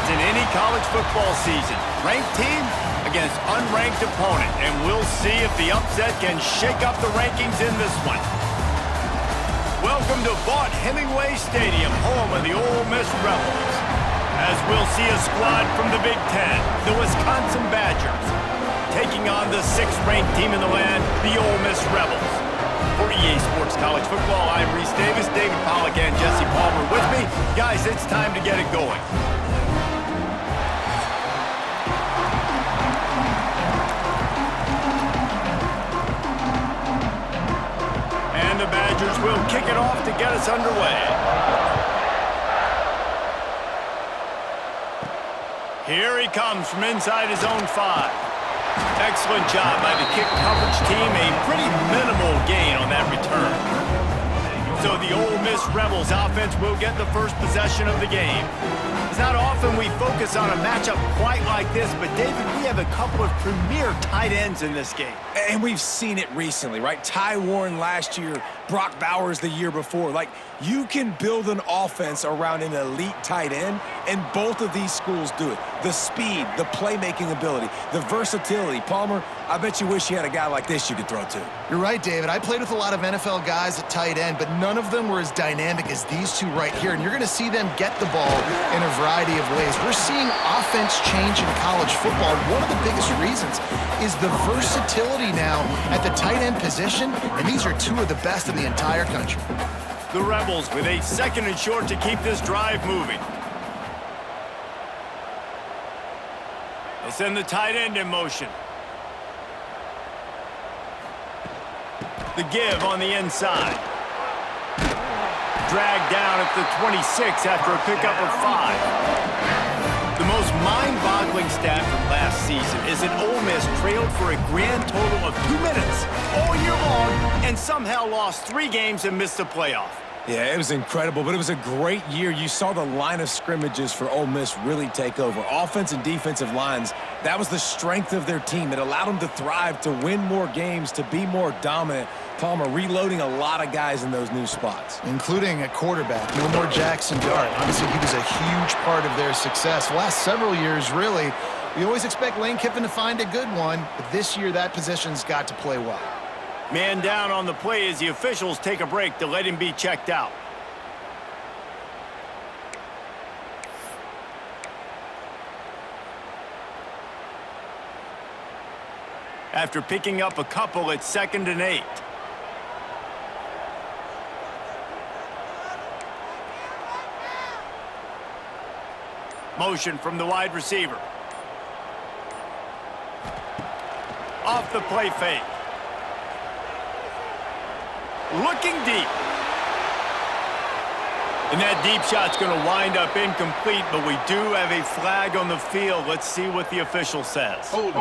in any college football season. Ranked team against unranked opponent, and we'll see if the upset can shake up the rankings in this one. Welcome to Vaught-Hemingway Stadium, home of the Ole Miss Rebels. As we'll see a squad from the Big Ten, the Wisconsin Badgers, taking on the 6th-ranked team in the land, the Ole Miss Rebels. For EA Sports College Football, I'm Reese Davis, David Pollack, and Jesse Palmer with me. Guys, it's time to get it going. And the Badgers will kick it off to get us underway. Here he comes from inside his own 5. Excellent job by the kick coverage team. A pretty minimal gain on that return. So the Ole Miss Rebels offense will get the first possession of the game. It's not often we focus on a matchup quite like this, but David, we have a couple of premier tight ends in this game. And we've seen it recently, right? Ty Warren last year, Brock Bowers the year before. Like, you can build an offense around an elite tight end, and both of these schools do it. The speed, the playmaking ability, the versatility. Palmer, I bet you wish you had a guy like this you could throw to. You're right, David. I played with a lot of NFL guys at tight end, but none of them were as dynamic as these two right here, and you're going to see them get the ball in a variety of ways. We're seeing offense change in college football. One of the biggest reasons is the versatility now at the tight end position, and these are two of the best in the entire country. The Rebels with a 2nd and short to keep this drive moving. They'll send the tight end in motion. The give on the inside. Dragged down at the 26 after a pickup of 5. The most mind-boggling stat from last season is that Ole Miss trailed for a grand total of 2 minutes all year long and somehow lost 3 games and missed the playoff. Yeah, it was incredible, but it was a great year. You saw the line of scrimmages for Ole Miss really take over. Offense and defensive lines, that was the strength of their team. It allowed them to thrive, to win more games, to be more dominant. Palmer reloading a lot of guys in those new spots. Including a quarterback, Wilmore Jackson Dart. Obviously, he was a huge part of their success. The last several years, really, we always expect Lane Kiffin to find a good one, but this year that position's got to play well. Man down on the play as the officials take a break to let him be checked out. After picking up a couple, it's 2nd and 8. Motion from the wide receiver. Off the play fake. Looking deep. And that deep shot's going to wind up incomplete, but we do have a flag on the field. Let's see what the official says. Hold it.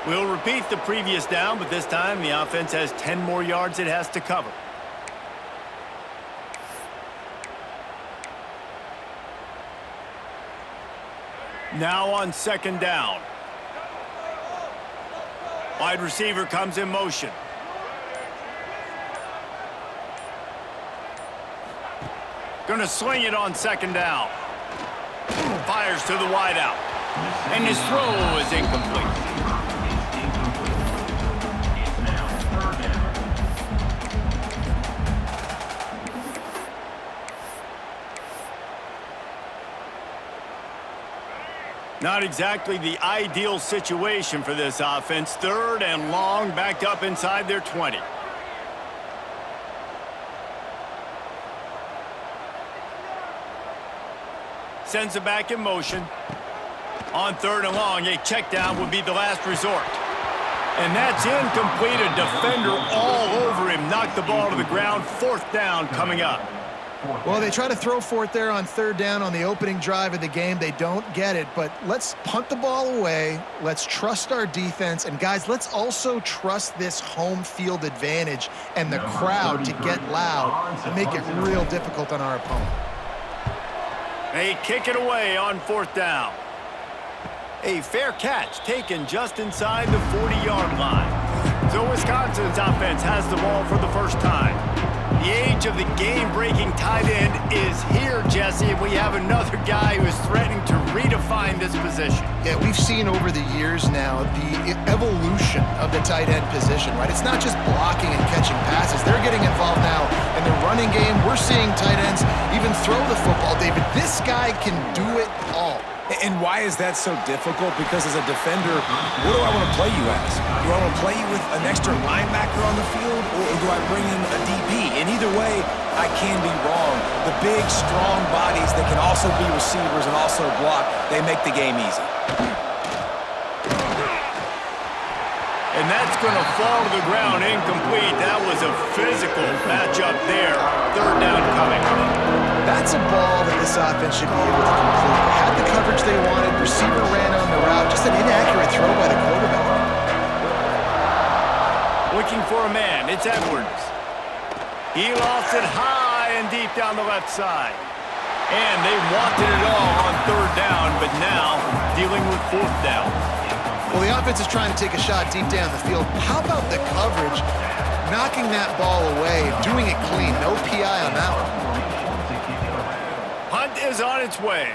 We'll repeat the previous down, but this time the offense has 10 more yards it has to cover. Now on 2nd down. Wide receiver comes in motion. Going to sling it on 2nd down. Fires to the wideout. And his throw is incomplete. Not exactly the ideal situation for this offense. 3rd and long, backed up inside their 20. Sends it back in motion. On 3rd and long, a check down would be the last resort. And that's incomplete. A defender all over him. Knocked the ball to the ground. 4th down coming up. Well, they try to throw for it there on 3rd down on the opening drive of the game. They don't get it, but let's punt the ball away. Let's trust our defense. And, guys, let's also trust this home field advantage and the crowd to get loud and make it real difficult on our opponent. They kick it away on 4th down. A fair catch taken just inside the 40-yard line. So Wisconsin's offense has the ball for the first time. The age of the game-breaking tight end is here, Jesse, and we have another guy who is threatening to redefine this position. Yeah, we've seen over the years now the evolution of the tight end position, right? It's not just blocking and catching passes. They're getting involved now in the running game. We're seeing tight ends even throw the football, David. This guy can do it all. And why is that so difficult? Because as a defender, what do I want to play you as? Do I want to play you with an extra linebacker on the field, or do I bring in a DB? And either way, I can be wrong. The big, strong bodies that can also be receivers and also block, they make the game easy. And that's going to fall to the ground incomplete. That was a physical matchup there. Third down coming. That's a ball that this offense should be able to complete. They had the coverage they wanted. Receiver ran on the route. Just an inaccurate throw by the quarterback. Looking for a man. It's Edwards. He lost it high and deep down the left side. And they wanted it all on third down, but now dealing with fourth down. Well, the offense is trying to take a shot deep down the field. How about the coverage? Knocking that ball away, doing it clean. No PI on that one. Hunt is on its way.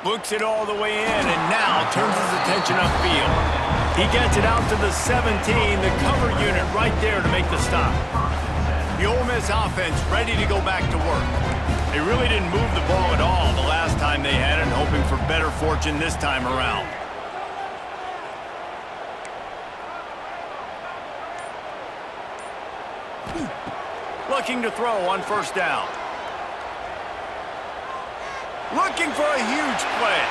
Looks it all the way in and now turns his attention upfield. He gets it out to the 17, the cover unit right there to make the stop. The Ole Miss offense ready to go back to work. They really didn't move the ball at all the last time they had it, hoping for better fortune this time around. Looking to throw on first down. Looking for a huge play.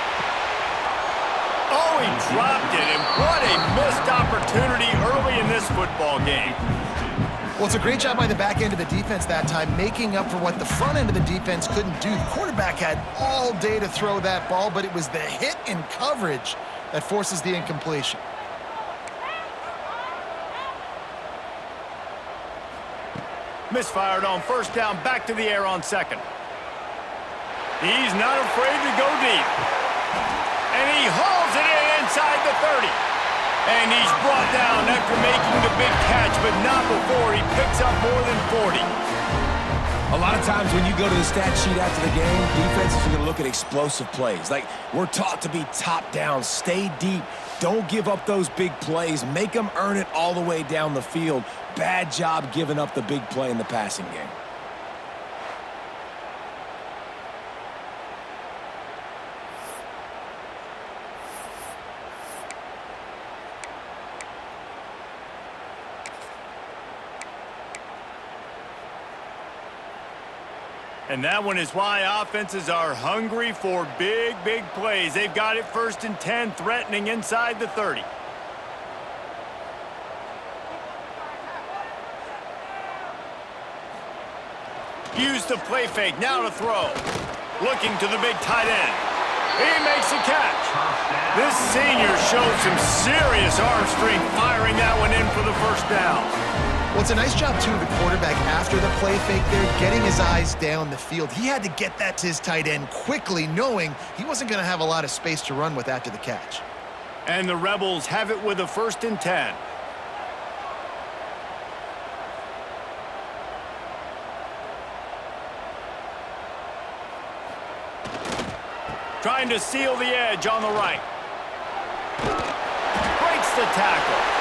Oh, he dropped it, and what a missed opportunity early in this football game. Well, it's a great job by the back end of the defense that time, making up for what the front end of the defense couldn't do. The quarterback had all day to throw that ball, but it was the hit in coverage that forces the incompletion. Misfired on first down, back to the air on second. He's not afraid to go deep. And he hauls it in inside the 30. And he's brought down after making the big catch, but not before he picks up more than 40. A lot of times when you go to the stat sheet after the game, defenses are going to look at explosive plays. Like, we're taught to be top down, stay deep, don't give up those big plays, make them earn it all the way down the field. Bad job giving up the big play in the passing game. And that one is why offenses are hungry for big, big plays. They've got it first and 10, threatening inside the 30. Use the play fake, now to throw. Looking to the big tight end. He makes a catch. This senior shows some serious arm strength, firing that one in for the first down. Well, it's a nice job, too, of the quarterback after the play fake there, getting his eyes down the field. He had to get that to his tight end quickly, knowing he wasn't going to have a lot of space to run with after the catch. And the Rebels have it with a first and 10. Trying to seal the edge on the right. Breaks the tackle.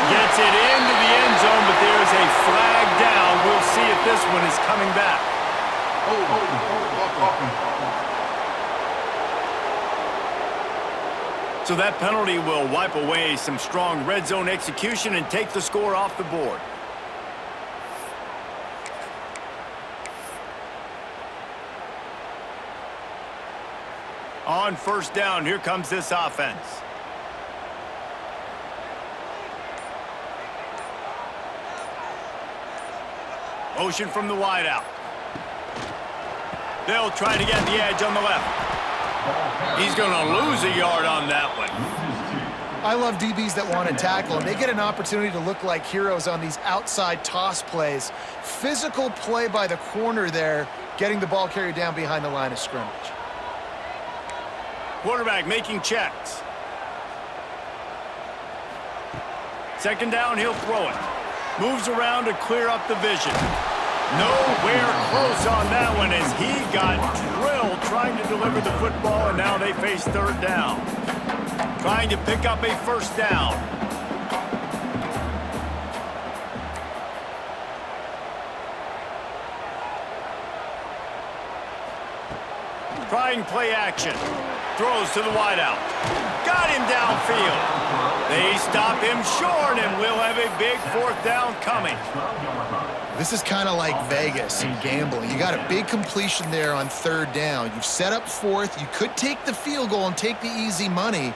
Gets it into the end zone, but there's a flag down. We'll see if this one is coming back. So that penalty will wipe away some strong red zone execution and take the score off the board. On first down, here comes this offense. Motion from the wideout. They'll try to get the edge on the left. He's going to lose a yard on that one. I love DBs that want to tackle, and they get an opportunity to look like heroes on these outside toss plays. Physical play by the corner there, getting the ball carried down behind the line of scrimmage. Quarterback making checks. Second down, he'll throw it. Moves around to clear up the vision. Nowhere close on that one as he got drilled trying to deliver the football, and now they face third down. Trying to pick up a first down. Trying play action. Throws to the wideout. Got him downfield. They stop him short, and we'll have a big fourth down coming. This is kind of like Vegas in gambling. You got a big completion there on third down. You've set up fourth. You could take the field goal and take the easy money,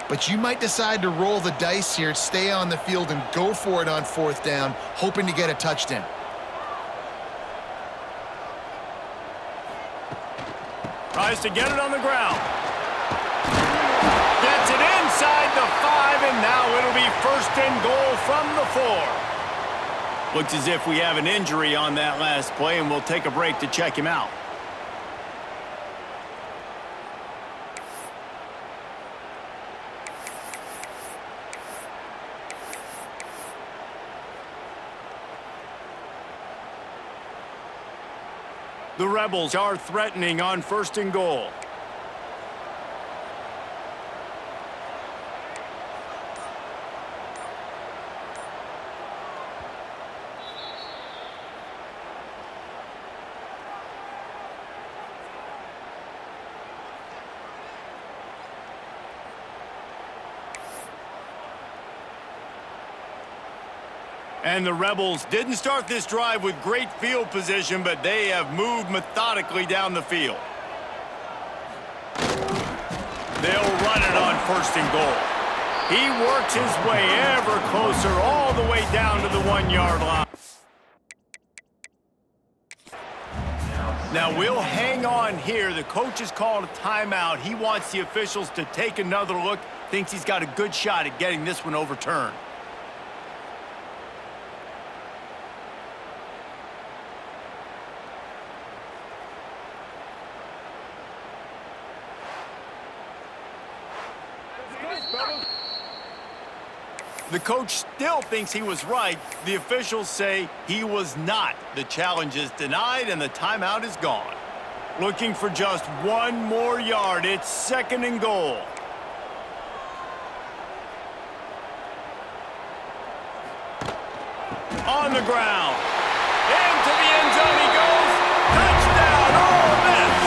but you might decide to roll the dice here, stay on the field, and go for it on fourth down, hoping to get a touchdown. Tries to get it on the ground. Gets it inside the 5, and now it'll be first and goal from the 4. Looks as if we have an injury on that last play, and we'll take a break to check him out. The Rebels are threatening on first and goal. And the Rebels didn't start this drive with great field position, but they have moved methodically down the field. They'll run it on first and goal. He works his way ever closer all the way down to the 1-yard line. Now we'll hang on here. The coach has called a timeout. He wants the officials to take another look. Thinks he's got a good shot at getting this one overturned. The coach still thinks he was right. The officials say he was not. The challenge is denied, and the timeout is gone. Looking for just one more yard. It's second and goal. On the ground. Into the end zone he goes. Touchdown, Ole Miss.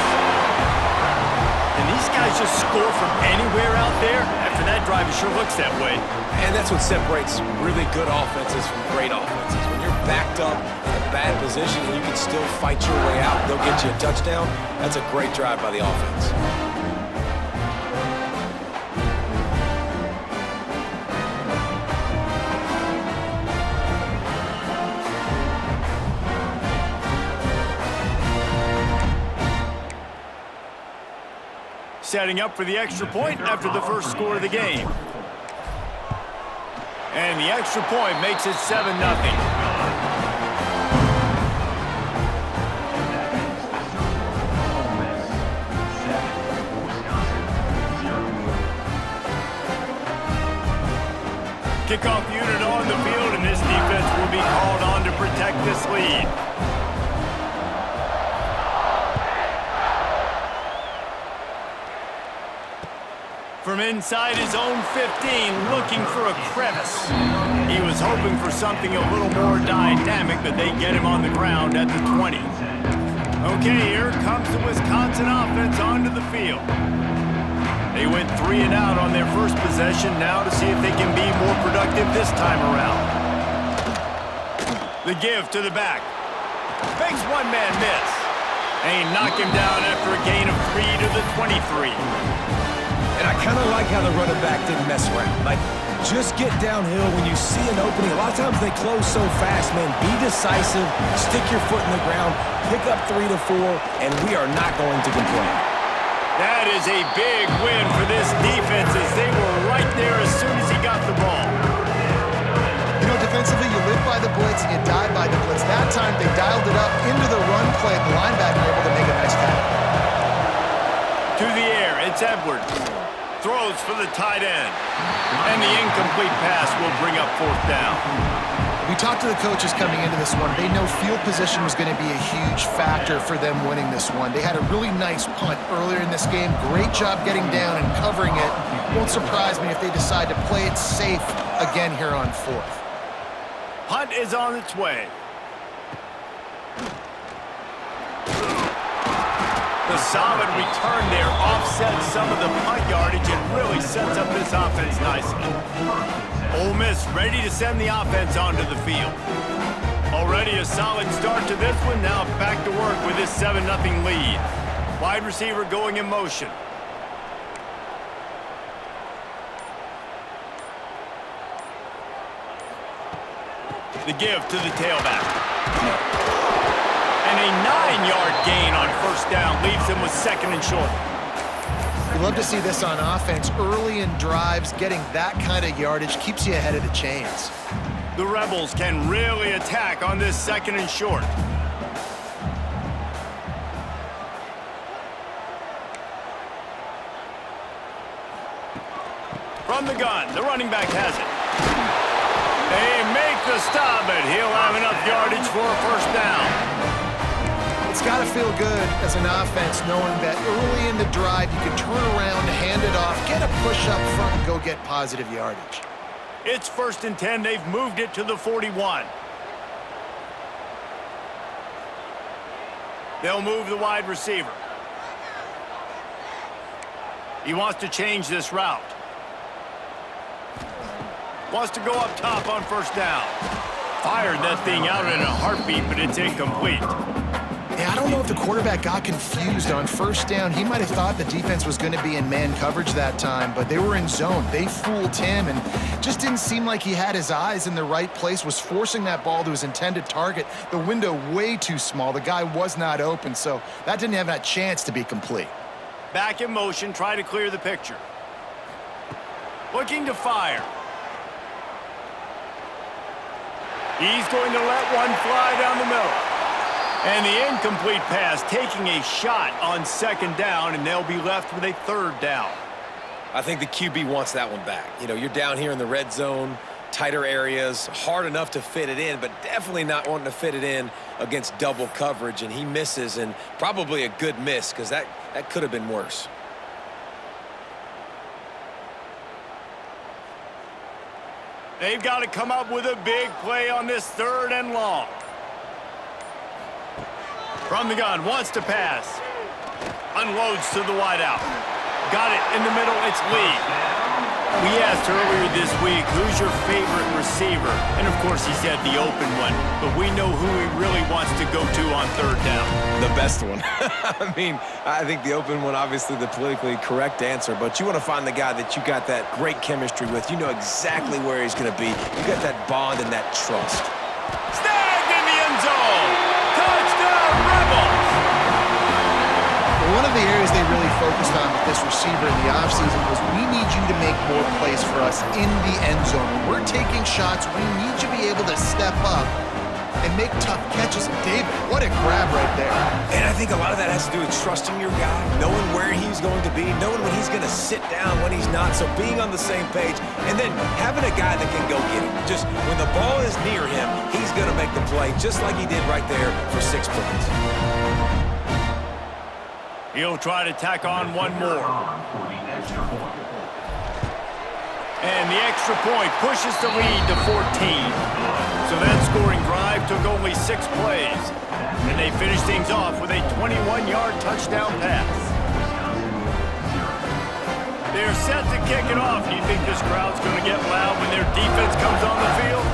And these guys just score from anywhere out there. After that drive, it sure looks that way. And that's what separates really good offenses from great offenses. When you're backed up in a bad position and you can still fight your way out, they'll get you a touchdown. That's a great drive by the offense. Setting up for the extra point after the first score of the game. And the extra point makes it 7-0. Kickoff unit on the field, and this defense will be called on to protect this lead. From inside his own 15, looking for a crevice. He was hoping for something a little more dynamic, but they get him on the ground at the 20. Okay, here comes the Wisconsin offense onto the field. They went 3 and out on their first possession, now to see if they can be more productive this time around. The give to the back. Makes one man miss. And he knocked him down after a gain of 3 to the 23. And I kind of like how the running back didn't mess around. Like, just get downhill when you see an opening. A lot of times they close so fast, man. Be decisive, stick your foot in the ground, pick up 3 to 4, and we are not going to complain. That is a big win for this defense as they were right there as soon as he got the ball. You know, defensively, you live by the blitz and you die by the blitz. That time, they dialed it up into the run play. The linebacker able to make a nice tackle. To the air, it's Edwards. throws for the tight end. And the incomplete pass will bring up 4th down. We talked to the coaches coming into this one. They know field position was going to be a huge factor for them winning this one. They had a really nice punt earlier in this game. Great job getting down and covering it. Won't surprise me if they decide to play it safe again here on 4th. Punt is on its way. The solid return there offsets some of the punt yardage and really sets up this offense nicely. Ole Miss ready to send the offense onto the field. Already a solid start to this one. Now back to work with this 7-0 lead. Wide receiver going in motion. The give to the tailback. And a 9-yard gain on 1st down leaves him with 2nd and short. You love to see this on offense. Early in drives, getting that kind of yardage keeps you ahead of the chains. The Rebels can really attack on this 2nd and short. From the gun, the running back has it. They make the stop, but he'll have enough yardage for a 1st down. It's got to feel good as an offense knowing that early in the drive you can turn around, hand it off, get a push up front, and go get positive yardage. It's 1st and 10. They've moved it to the 41. They'll move the wide receiver. He wants to change this route. Wants to go up top on 1st down. Fired that thing out in a heartbeat, but it's incomplete. Yeah, I don't know if the quarterback got confused on 1st down. He might have thought the defense was going to be in man coverage that time, but they were in zone. They fooled him and just didn't seem like he had his eyes in the right place, was forcing that ball to his intended target. The window way too small. The guy was not open, so that didn't have that chance to be complete. Back in motion, try to clear the picture. Looking to fire. He's going to let one fly down the middle. And the incomplete pass taking a shot on 2nd down, and they'll be left with a 3rd down. I think the QB wants that one back. You know, you're down here in the red zone, tighter areas, hard enough to fit it in, but definitely not wanting to fit it in against double coverage, and he misses, and probably a good miss because that could have been worse. They've got to come up with a big play on this 3rd and long. From the gun, wants to pass. Unloads to the wideout. Got it in the middle, it's Lee. We asked earlier this week, who's your favorite receiver? And of course he said the open one, but we know who he really wants to go to on 3rd down. The best one. I mean, I think the open one, obviously the politically correct answer, but you want to find the guy that you got that great chemistry with. You know exactly where he's going to be. You got that bond and that trust. Snagged in the end zone. Touchdown, Rebels. One of the areas they really focused on with this receiver in the offseason was we need you to make more plays for us in the end zone. When we're taking shots, we need you to be able to step up and make tough catches. And David, what a grab right there. And I think a lot of that has to do with trusting your guy, knowing where he's going to be, knowing when he's going to sit down, when he's not, so being on the same page, and then having a guy that can go get it. Just when the ball is near him, he's going to make the play, just like he did right there for 6 points. He'll try to tack on one more. And the extra point pushes the lead to 14. So that scoring drive took only 6 plays. And they finished things off with a 21-yard touchdown pass. They're set to kick it off. Do you think this crowd's going to get loud when their defense comes on the field?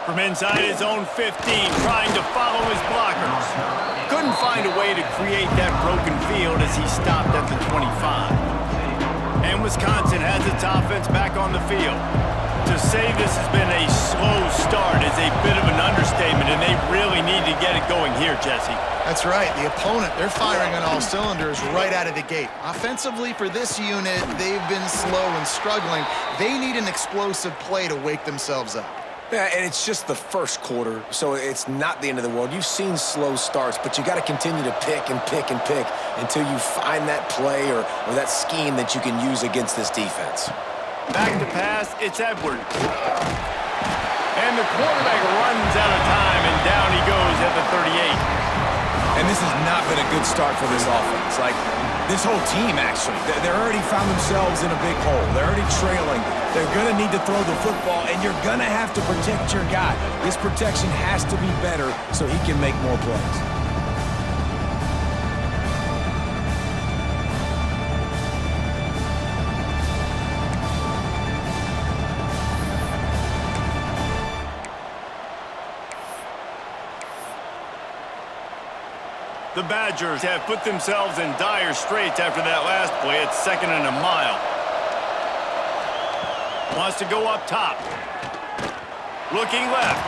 From inside his own 15, trying to follow his blockers. Couldn't find a way to create that broken field as he stopped at the 25. And Wisconsin has its offense back on the field. To say this has been a slow start is a bit of an understatement, and they really need to get it going here, Jesse. That's right. The opponent, they're firing on all cylinders right out of the gate. Offensively, for this unit, they've been slow and struggling. They need an explosive play to wake themselves up. Yeah, and it's just the first quarter, so it's not the end of the world. You've seen slow starts, but you got to continue to pick and pick and pick until you find that play or that scheme that you can use against this defense. Back to pass, it's Edwards. And the quarterback runs out of time, and down he goes at the 38. And this has not been a good start for this offense. Like, this whole team, actually. They're already found themselves in a big hole. They're already trailing. They're going to need to throw the football, and you're going to have to protect your guy. This protection has to be better so he can make more plays. The Badgers have put themselves in dire straits after that last play. It's 2nd and a mile. Wants to go up top. Looking left.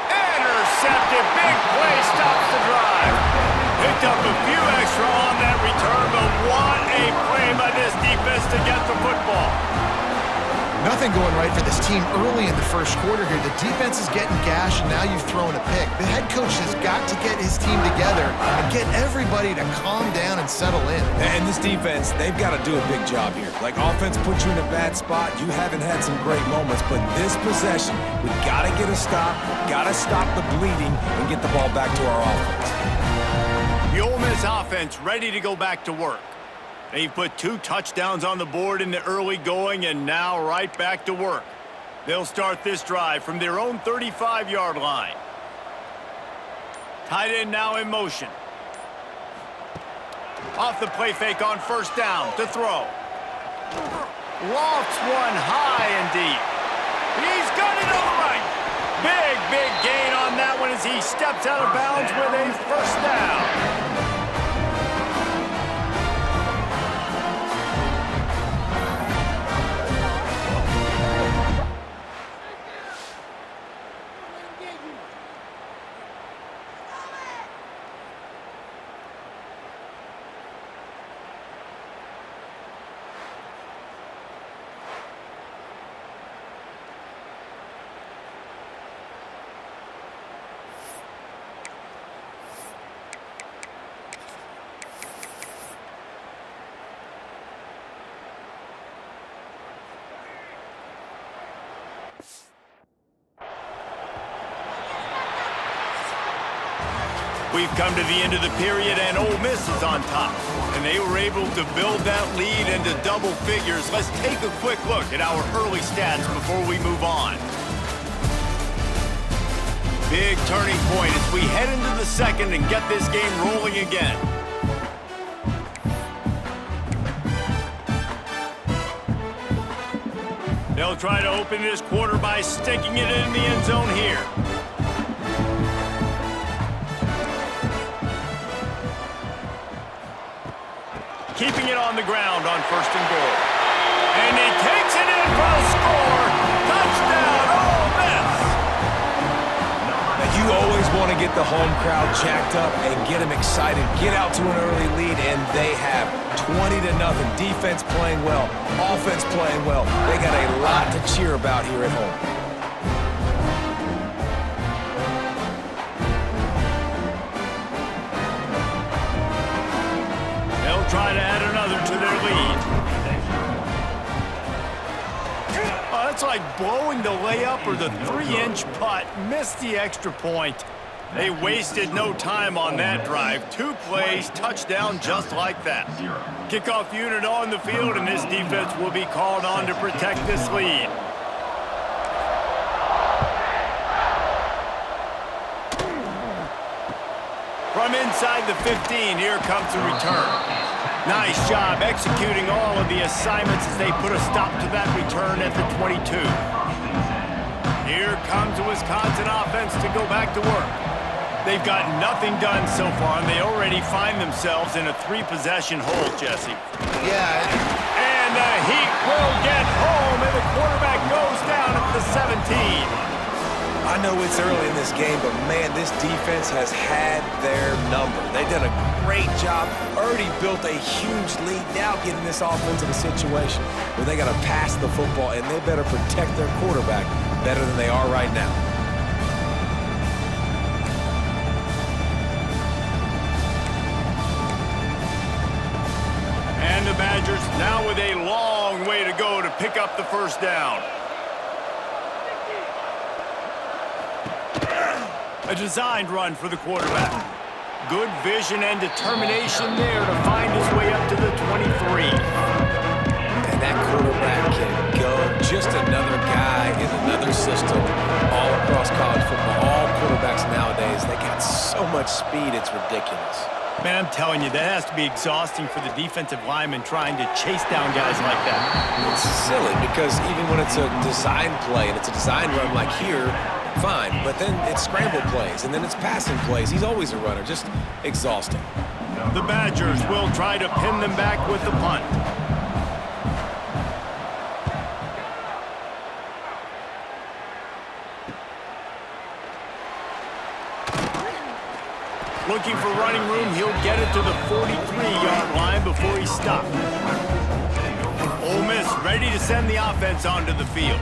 Intercepted. Big play stops the drive. Picked up a few extra on that return, but what a play by this defense to get the football. Nothing going right for this team early in the first quarter here. The defense is getting gashed, and now you've thrown a pick. The head coach has got to get his team together and get everybody to calm down and settle in. And this defense, they've got to do a big job here. Like, offense puts you in a bad spot. You haven't had some great moments, but this possession, we got to get a stop, got to stop the bleeding, and get the ball back to our offense. The Ole Miss offense ready to go back to work. They've put 2 touchdowns on the board in the early going and now right back to work. They'll start this drive from their own 35-yard line. Tight end now in motion. Off the play fake on first down to throw. Lofts one high and deep. He's got it all right. Big gain on that one as he steps out of bounds with a first down. We've come to the end of the period, and Ole Miss is on top. And they were able to build that lead into double figures. Let's take a quick look at our early stats before we move on. Big turning point as we head into the second and get this game rolling again. They'll try to open this quarter by sticking it in the end zone here. Keeping it on the ground on 1st and goal. And he takes it in for a score. Touchdown, Ole Miss! Now, you always want to get the home crowd jacked up and get them excited. Get out to an early lead, and they have 20-0. Defense playing well, offense playing well. They got a lot to cheer about here at home. Try to add another to their lead. Oh, that's like blowing the layup or the 3-inch putt. Missed the extra point. They wasted no time on that drive. 2 plays, touchdown just like that. Kickoff unit on the field, and this defense will be called on to protect this lead. From inside the 15, here comes the return. Nice job executing all of the assignments as they put a stop to that return at the 22. Here comes the Wisconsin offense to go back to work. They've got nothing done so far, and they already find themselves in a 3-possession hole, Jesse. Yeah. And the Heat will get home, and the quarterback goes down at the 17. I know it's early in this game, but man, this defense has had their number. They've done a great job, already built a huge lead, now getting this offense in a situation where they got to pass the football, and they better protect their quarterback better than they are right now. And the Badgers now with a long way to go to pick up the first down. A designed run for the quarterback. Good vision and determination there to find his way up to the 23. And that quarterback can go. Just another guy in another system all across college football. All quarterbacks nowadays, they got so much speed, it's ridiculous. Man, I'm telling you, that has to be exhausting for the defensive lineman trying to chase down guys like that. It's silly because even when it's a design play and it's a design run like here, fine, but then it's scramble plays, and then it's passing plays. He's always a runner, just exhausting. The Badgers will try to pin them back with the punt. Looking for running room, he'll get it to the 43-yard line before he's stopped. Ole Miss ready to send the offense onto the field.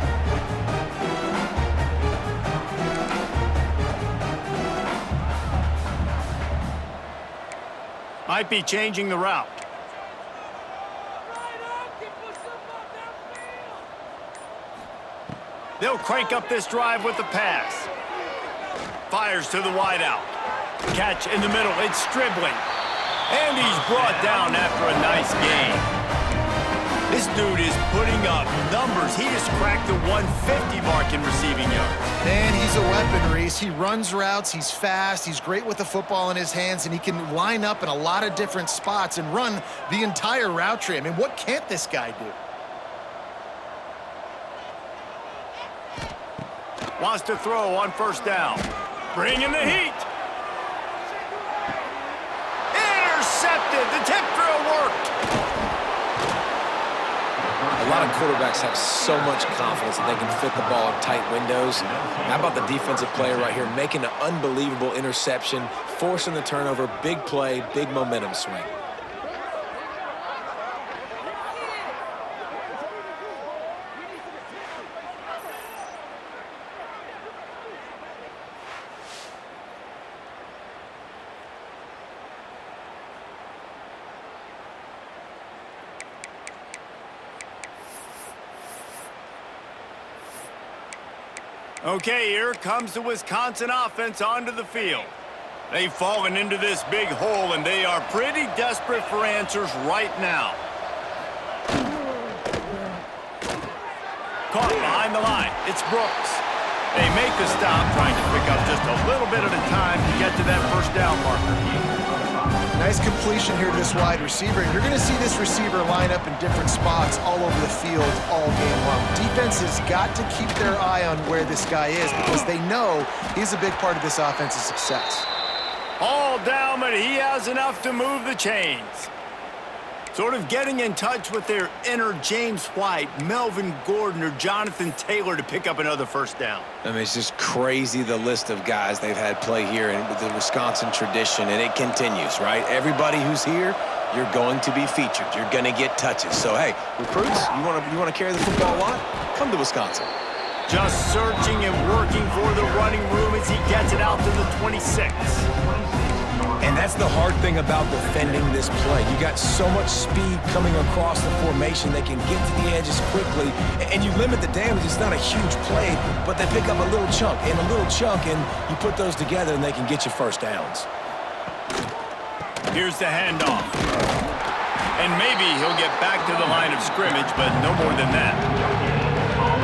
Might be changing the route. They'll crank up this drive with the pass. Fires to the wideout. Catch in the middle. It's Stribling. And he's brought down after a nice gain. This dude is putting up numbers. He just cracked the 150 mark in receiving yards. Man, he's a weapon, Reese. He runs routes, he's fast, he's great with the football in his hands, and he can line up in a lot of different spots and run the entire route tree. I mean, what can't this guy do? Wants to throw on first down. Bringing the heat. Intercepted. The tip drill worked. A lot of quarterbacks have so much confidence that they can fit the ball in tight windows. How about the defensive player right here making an unbelievable interception, forcing the turnover, big play, big momentum swing. Okay, here comes the Wisconsin offense onto the field. They've fallen into this big hole, and they are pretty desperate for answers right now. Caught behind the line. It's Brooks. They make the stop, trying to pick up just a little bit at a time to get to that first down marker. Nice completion here to this wide receiver. And you're going to see this receiver line up in different spots all over the field all game long. Defense has got to keep their eye on where this guy is because they know he's a big part of this offense's success. All down, but he has enough to move the chains. Sort of getting in touch with their inner James White, Melvin Gordon, or Jonathan Taylor to pick up another first down. I mean, it's just crazy the list of guys they've had play here and with the Wisconsin tradition, and it continues, right? Everybody who's here, you're going to be featured. You're going to get touches. So, hey, recruits, you want to carry the football a lot? Come to Wisconsin. Just searching and working for the running room as he gets it out to the 26. And that's the hard thing about defending this play. You got so much speed coming across the formation. They can get to the edges quickly, and you limit the damage. It's not a huge play, but they pick up a little chunk and a little chunk, and you put those together, and they can get you first downs. Here's the handoff. And maybe he'll get back to the line of scrimmage, but no more than that.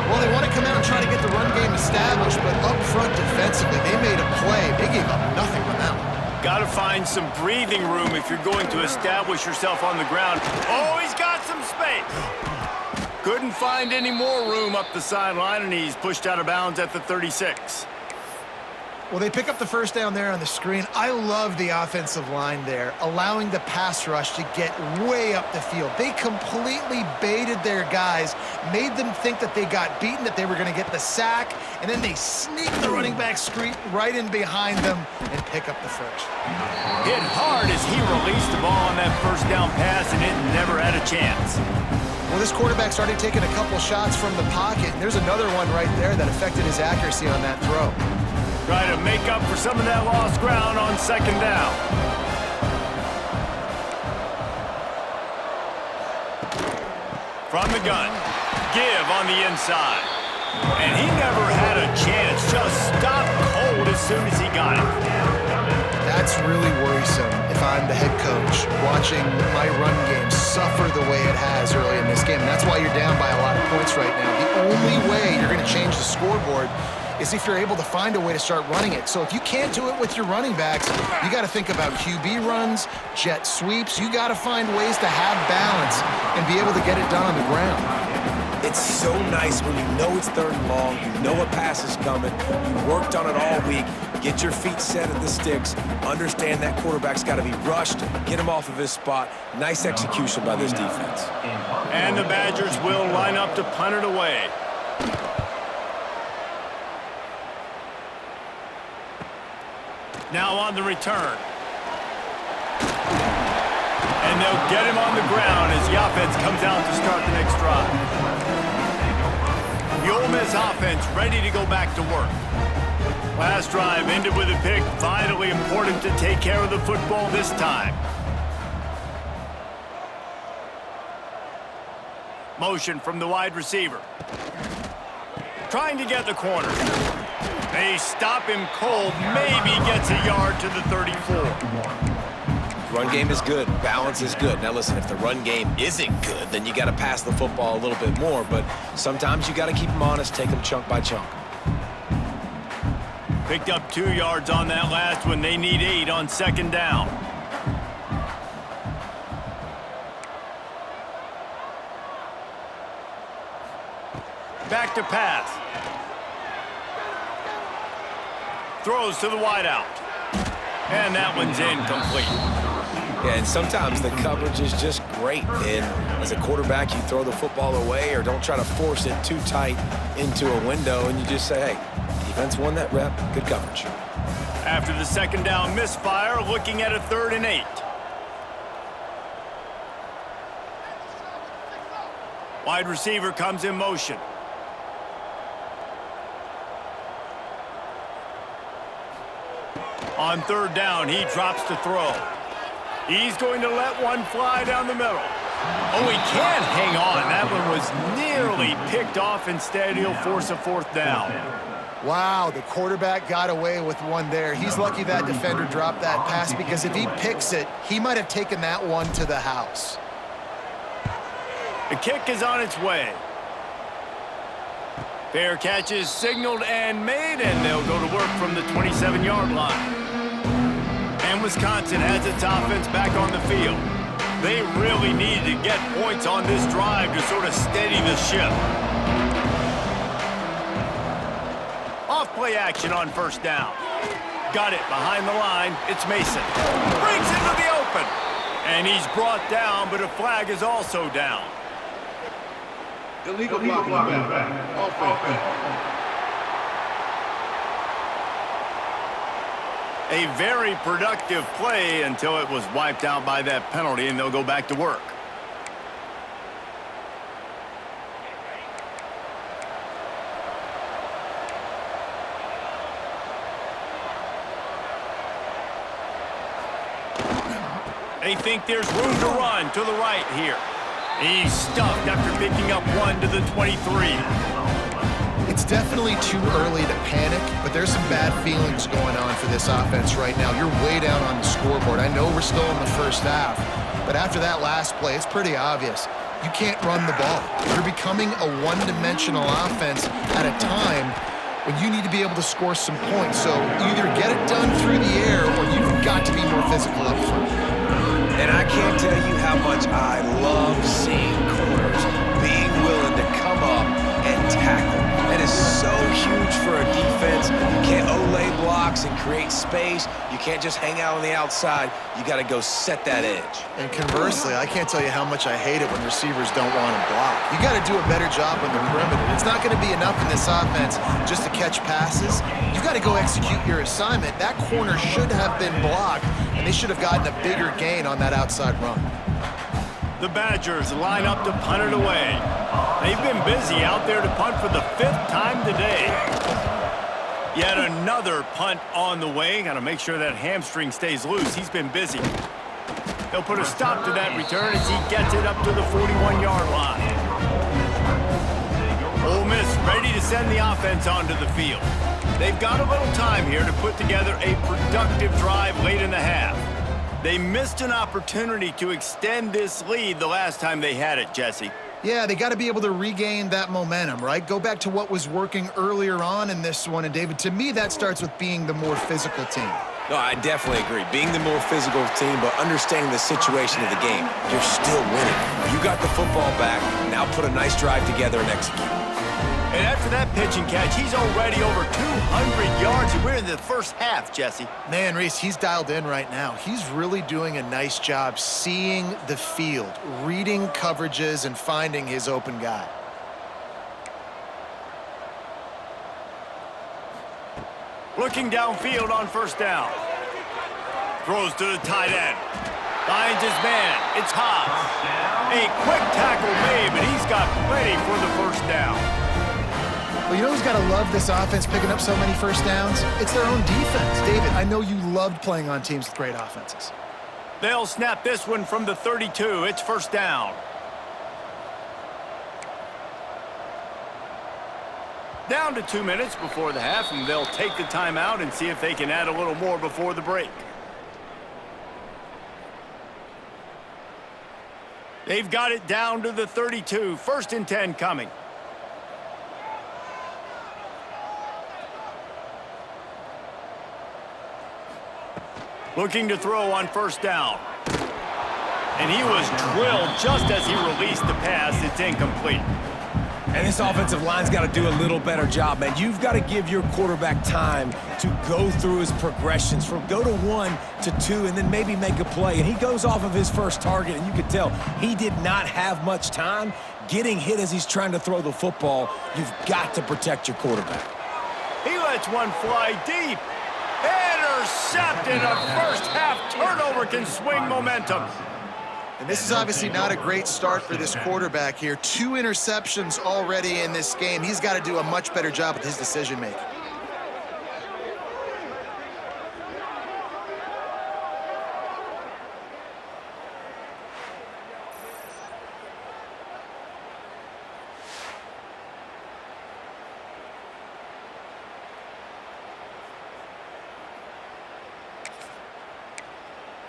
Well, they want to come out and try to get the run game established, but up front defensively, they made a play. They gave up nothing on that one. Got to find some breathing room if you're going to establish yourself on the ground. Oh, he's got some space. Couldn't find any more room up the sideline, and he's pushed out of bounds at the 36. Well, they pick up the first down there on the screen. I love the offensive line there, allowing the pass rush to get way up the field. They completely baited their guys, made them think that they got beaten, that they were going to get the sack, and then they sneak the running back screen right in behind them and pick up the first. Hit hard as he released the ball on that first down pass, and it never had a chance. Well, this quarterback started taking a couple shots from the pocket, and there's another one right there that affected his accuracy on that throw. Try to make up for some of that lost ground on second down. From the gun, give on the inside. And he never had a chance, just stopped cold as soon as he got it. That's really worrisome if I'm the head coach watching my run game suffer the way it has early in this game. And that's why you're down by a lot of points right now. The only way you're going to change the scoreboard is if you're able to find a way to start running it. So if you can't do it with your running backs, you got to think about QB runs, jet sweeps. You got to find ways to have balance and be able to get it done on the ground. It's so nice when you know it's 3rd and long, you know a pass is coming, you worked on it all week, get your feet set at the sticks, understand that quarterback's got to be rushed, get him off of his spot. Nice execution by this defense. And the Badgers will line up to punt it away. Now on the return. And they'll get him on the ground as the offense comes out to start the next drive. The Ole Miss offense ready to go back to work. Last drive ended with a pick. Vitally important to take care of the football this time. Motion from the wide receiver. Trying to get the corner. They stop him cold. Maybe gets a yard to the 34. Run game is good. Balance is good. Now listen, if the run game isn't good, then you got to pass the football a little bit more. But sometimes you got to keep them honest, take them chunk by chunk. Picked up 2 yards on that last one. They need 8 on second down. Back to pass. Throws to the wideout. And that one's incomplete. Yeah, and sometimes the coverage is just great. And as a quarterback, you throw the football away or don't try to force it too tight into a window, and you just say, hey, defense won that rep, good coverage. After the second down misfire, looking at a 3rd and 8. Wide receiver comes in motion. On 3rd down, he drops to throw. He's going to let one fly down the middle. Oh, he can't hang on. That one was nearly picked off. Instead, he'll force a 4th down. Wow, the quarterback got away with one there. He's lucky that defender dropped that pass because if he picks it, he might have taken that one to the house. The kick is on its way. Fair catch is signaled and made, and they'll go to work from the 27-yard line. And Wisconsin has its offense back on the field. They really need to get points on this drive to sort of steady the ship. Off-play action on 1st down. Got it behind the line. It's Mason. Brings into the open. And he's brought down, but a flag is also down. Illegal blocking back. Offense. A very productive play until it was wiped out by that penalty, and they'll go back to work. They think there's room to run to the right here. He's stuffed after picking up 1 to the 23. It's definitely too early to panic, but there's some bad feelings going on for this offense right now. You're way down on the scoreboard. I know we're still in the first half, but after that last play, it's pretty obvious. You can't run the ball. You're becoming a one-dimensional offense at a time when you need to be able to score some points. So either get it done through the air or you've got to be more physical up front. And I can't tell you how much I love seeing corners being willing to come up and tackle. And is so huge for a defense. You can't olay blocks and create space. You can't just hang out on the outside. You got to go set that edge. And conversely, I can't tell you how much I hate it when receivers don't want to block. You got to do a better job on the perimeter. It's not going to be enough in this offense just to catch passes. You got to go execute your assignment. That corner should have been blocked, and they should have gotten a bigger gain on that outside run. The Badgers line up to punt it away. They've been busy out there to punt for the 5th time today. Yet another punt on the way. Got to make sure that hamstring stays loose. He's been busy. They'll put a stop to that return as he gets it up to the 41-yard line. Ole Miss ready to send the offense onto the field. They've got a little time here to put together a productive drive late in the half. They missed an opportunity to extend this lead the last time they had it, Jesse. Yeah, they got to be able to regain that momentum, right? Go back to what was working earlier on in this one. And, David, to me, that starts with being the more physical team. No, I definitely agree. Being the more physical team, but understanding the situation of the game. You're still winning. You got the football back. Now put a nice drive together and execute. And after that pitch and catch, he's already over 200 yards, and we're in the first half, Jesse. Man, Reese, he's dialed in right now. He's really doing a nice job seeing the field, reading coverages, and finding his open guy. Looking downfield on first down. Throws to the tight end. Finds his man. It's Hobbs. A quick tackle made, but he's got plenty for the first down. Well, you know who's got to love this offense picking up so many first downs? It's their own defense. David, I know you loved playing on teams with great offenses. They'll snap this one from the 32. It's first down. Down to 2 minutes before the half, and they'll take the timeout and see if they can add a little more before the break. They've got it down to the 32. 1st and 10 coming. Looking to throw on first down. And he was drilled just as he released the pass. It's incomplete. And this offensive line's got to do a little better job, man. You've got to give your quarterback time to go through his progressions from go to 1 to 2 and then maybe make a play. And he goes off of his first target, and you can tell he did not have much time getting hit as he's trying to throw the football. You've got to protect your quarterback. He lets one fly deep. Intercepted. A first half turnover can swing momentum. And this is obviously not a great start for this quarterback here. 2 interceptions already in this game. He's got to do a much better job with his decision-making.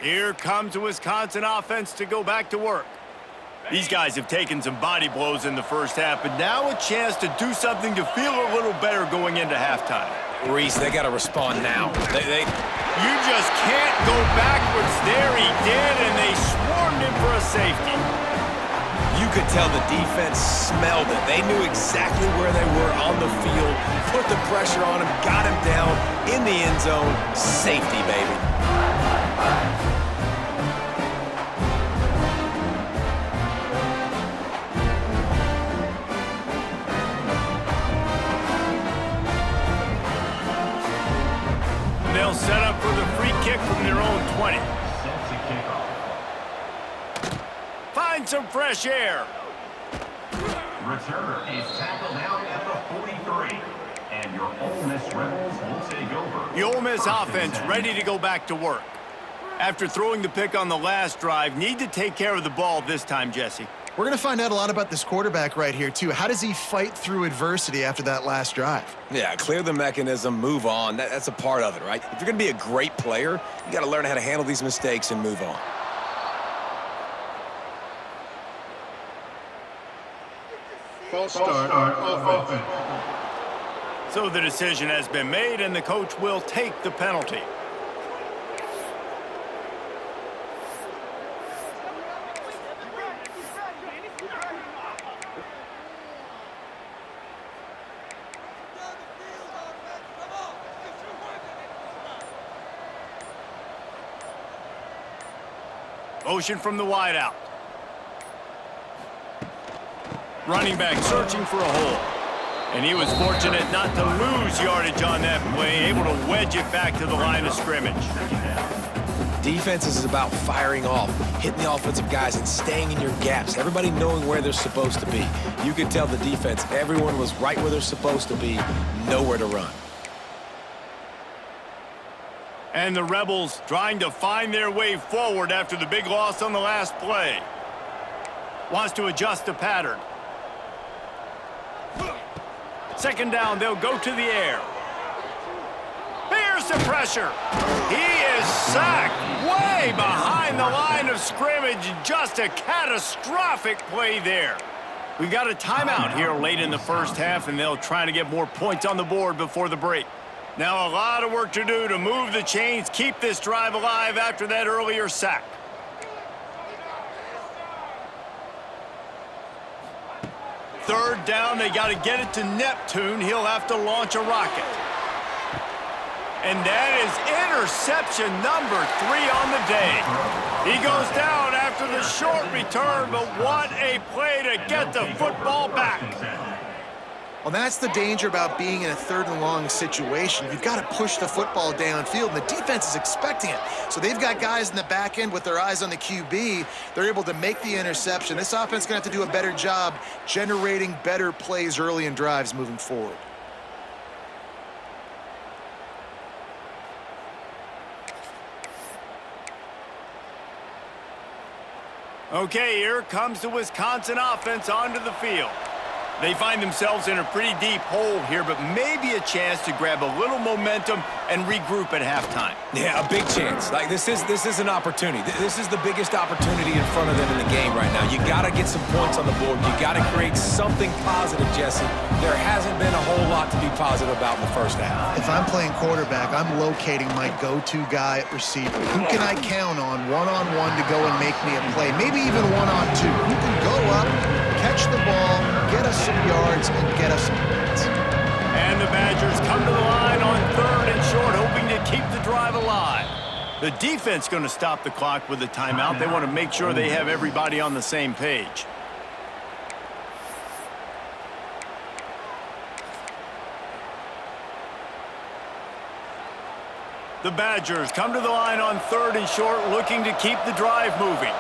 Here comes the Wisconsin offense to go back to work. These guys have taken some body blows in the first half, but now a chance to do something to feel a little better going into halftime. Reese, they got to respond now. You just can't go backwards there. He did, and they swarmed him for a safety. You could tell the defense smelled it. They knew exactly where they were on the field, put the pressure on him, got him down in the end zone. Safety, baby. They'll set up for the free kick from their own 20. Find some fresh air. Returner is tackled out at the 43. And your Ole Miss Rebels will take over. The Ole Miss offense ready to go back to work. After throwing the pick on the last drive, need to take care of the ball this time, Jesse. We're going to find out a lot about this quarterback right here, too. How does he fight through adversity after that last drive? Yeah, clear the mechanism, move on. That's a part of it, right? If you're going to be a great player, you got to learn how to handle these mistakes and move on. False start on offense. So the decision has been made, and the coach will take the penalty. Motion from the wideout. Running back searching for a hole. And he was fortunate not to lose yardage on that play, able to wedge it back to the line of scrimmage. Defense is about firing off, hitting the offensive guys and staying in your gaps, everybody knowing where they're supposed to be. You could tell the defense, everyone was right where they're supposed to be, nowhere to run. And the Rebels trying to find their way forward after the big loss on the last play. Wants to adjust the pattern. Second down, they'll go to the air. Here's the pressure. He is sacked way behind the line of scrimmage. Just a catastrophic play there. We've got a timeout here late in the first half, and they'll try to get more points on the board before the break. Now a lot of work to do to move the chains, keep this drive alive after that earlier sack. Third down, they got to get it to Neptune. He'll have to launch a rocket. And that is interception number 3 on the day. He goes down after the short return, but what a play to get the football back. Well, that's the danger about being in a third and long situation. You've got to push the football downfield, and the defense is expecting it. So they've got guys in the back end with their eyes on the QB. They're able to make the interception. This offense is going to have to do a better job generating better plays early in drives moving forward. Okay, here comes the Wisconsin offense onto the field. They find themselves in a pretty deep hole here, but maybe a chance to grab a little momentum and regroup at halftime. Yeah, a big chance. Like this is an opportunity. This is the biggest opportunity in front of them in the game right now. You got to get some points on the board. You got to create something positive, Jesse. There hasn't been a whole lot to be positive about in the first half. If I'm playing quarterback, I'm locating my go-to guy at receiver. Who can I count on one-on-one to go and make me a play? Maybe even one-on-two. Who can go up, catch the ball, get us some yards, and get us some points. And the Badgers come to the line on third and short, hoping to keep the drive alive. The defense going to stop the clock with a timeout. They want to make sure they have everybody on the same page. The Badgers come to the line on third and short, looking to keep the drive moving.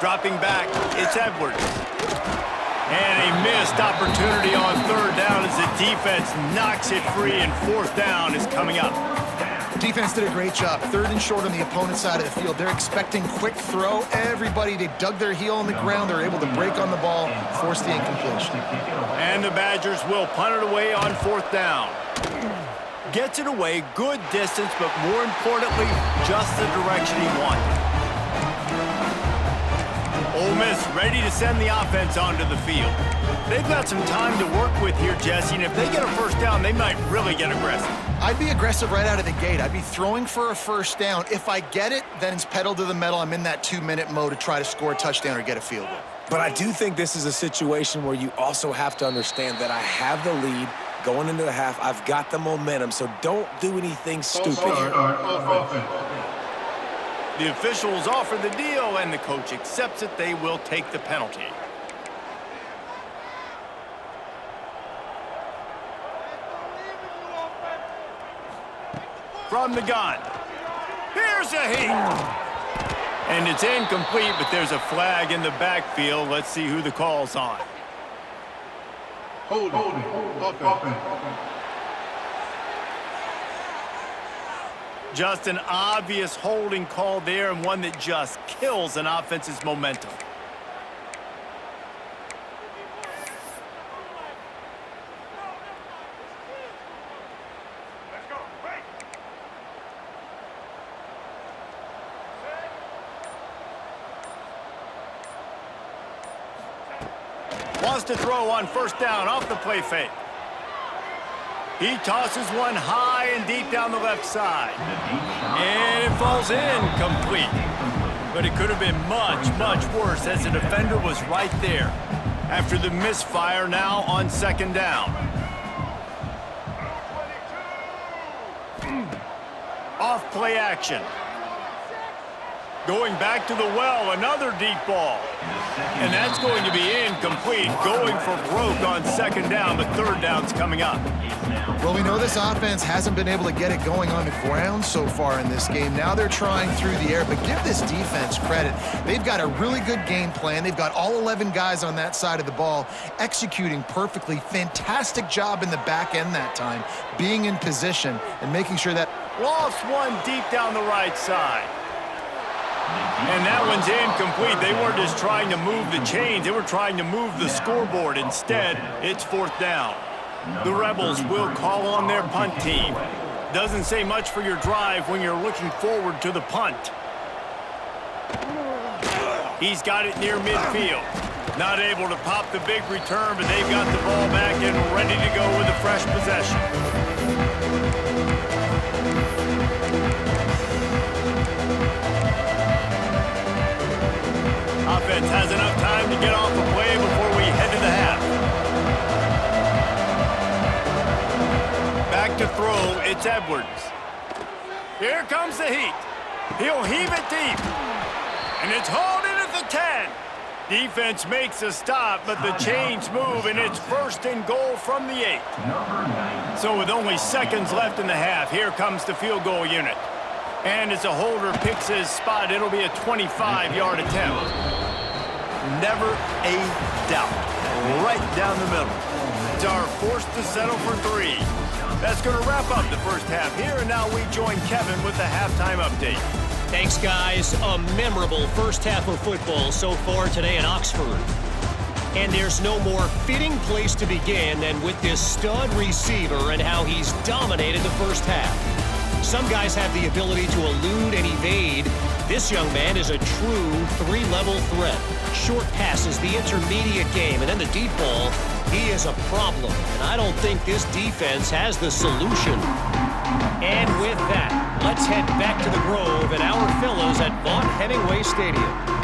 Dropping back, it's Edwards. And a missed opportunity on third down as the defense knocks it free, and fourth down is coming up. Defense did a great job. Third and short on the opponent's side of the field. They're expecting quick throw. Everybody, they dug their heel on the ground. They're able to break on the ball, force the incompletion. And the Badgers will punt it away on fourth down. Gets it away, good distance, but more importantly, just the direction he wanted. Ole Miss ready to send the offense onto the field. They've got some time to work with here, Jesse, and if they get a first down, they might really get aggressive. I'd be aggressive right out of the gate. I'd be throwing for a first down. If I get it, then it's pedal to the metal. I'm in that 2-minute mode to try to score a touchdown or get a field goal. But I do think this is a situation where you also have to understand that I have the lead going into the half. I've got the momentum, so don't do anything stupid here. The officials offer the deal, and the coach accepts it. They will take the penalty. From the gun. Here's a hit. And it's incomplete, but there's a flag in the backfield. Let's see who the call's on. Holding. Offense. Just an obvious holding call there, and one that just kills an offense's momentum. Wants to throw on first down off the play fake. He tosses one high and deep down the left side. And it falls incomplete. But it could have been much, much worse as the defender was right there. After the misfire, now on second down. Off play action. Going back to the well, another deep ball. And that's going to be incomplete, going for broke on second down, but third down's coming up. Well, we know this offense hasn't been able to get it going on the ground so far in this game. Now they're trying through the air, but give this defense credit. They've got a really good game plan. They've got all 11 guys on that side of the ball executing perfectly. Fantastic job in the back end that time, being in position and making sure that... Lost one deep down the right side. And that one's incomplete. They weren't just trying to move the chains. They were trying to move the scoreboard. Instead, it's fourth down. The Rebels will call on their punt team. Doesn't say much for your drive when you're looking forward to the punt. He's got it near midfield. Not able to pop the big return, but they've got the ball back and ready to go with a fresh possession. Offense has enough time to get off the play before we head to the half. Back to throw, it's Edwards. Here comes the heat. He'll heave it deep. And it's hauled in at the 10. Defense makes a stop, but the chains move, and it's first and goal from the 8. So with only seconds left in the half, here comes the field goal unit. And as a holder picks his spot, it'll be a 25-yard attempt. Never a doubt. Right down the middle. Are forced to settle for 3. That's going to wrap up the first half here, and now we join Kevin with the halftime update. Thanks, guys. A memorable first half of football so far today in Oxford. And there's no more fitting place to begin than with this stud receiver and how he's dominated the first half. Some guys have the ability to elude and evade. This young man is a true 3-level threat. Short passes, the intermediate game, and then the deep ball. He is a problem, and I don't think this defense has the solution. And with that, let's head back to the Grove and our fellows at Vaught Hemingway Stadium.